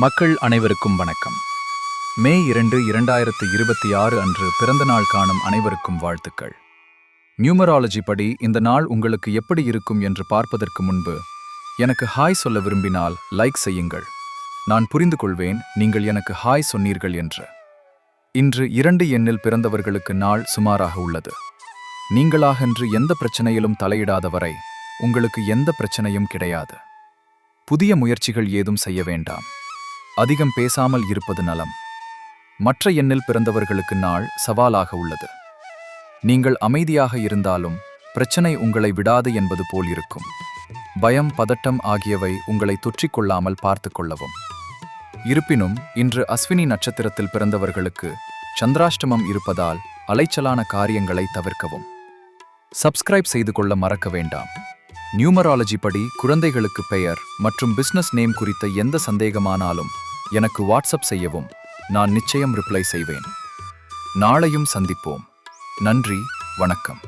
மக்கள் அனைவருக்கும் வணக்கம். மே 2, 2026 அன்று பிறந்தநாள் காணும் அனைவருக்கும் வாழ்த்துக்கள். நியூமராலஜி படி இந்த நாள் உங்களுக்கு எப்படி இருக்கும் என்று பார்ப்பதற்கு முன்பு எனக்கு ஹாய் சொல்ல விரும்பினால் லைக் செய்யுங்கள். நான் புரிந்து கொள்வேன் நீங்கள் எனக்கு ஹாய் சொன்னீர்கள் என்று. இன்று 2 எண்ணில் பிறந்தவர்களுக்கு நாள் சுமாராக உள்ளது. நீங்களாகன்று எந்த பிரச்சனையிலும் தலையிடாத வரை உங்களுக்கு எந்த பிரச்சனையும் கிடையாது. புதிய முயற்சிகள் ஏதும் செய்ய வேண்டாம். அதிகம் பேசாமல் இருப்பது நலம். மற்ற எண்ணில் பிறந்தவர்களுக்கு நாள் சவாலாக உள்ளது. நீங்கள் அமைதியாக இருந்தாலும் பிரச்சனை உங்களை விடாது என்பது போல் இருக்கும். பயம், பதட்டம் ஆகியவை உங்களை தொற்றிக்கொள்ளாமல் பார்த்து கொள்ளவும். இருப்பினும் இன்று அஸ்வினி நட்சத்திரத்தில் பிறந்தவர்களுக்கு சந்திராஷ்டமம் இருப்பதால் அலைச்சலான காரியங்களை தவிர்க்கவும். சப்ஸ்கிரைப் செய்து கொள்ள மறக்க வேண்டாம். நியூமராலஜி படி குழந்தைகளுக்கு பெயர் மற்றும் பிசினஸ் நேம் குறித்த எந்த சந்தேகமானாலும் எனக்கு வாட்ஸ்அப் செய்யவும். நான் நிச்சயம் ரிப்ளை செய்வேன். நாளையும் சந்திப்போம். நன்றி, வணக்கம்.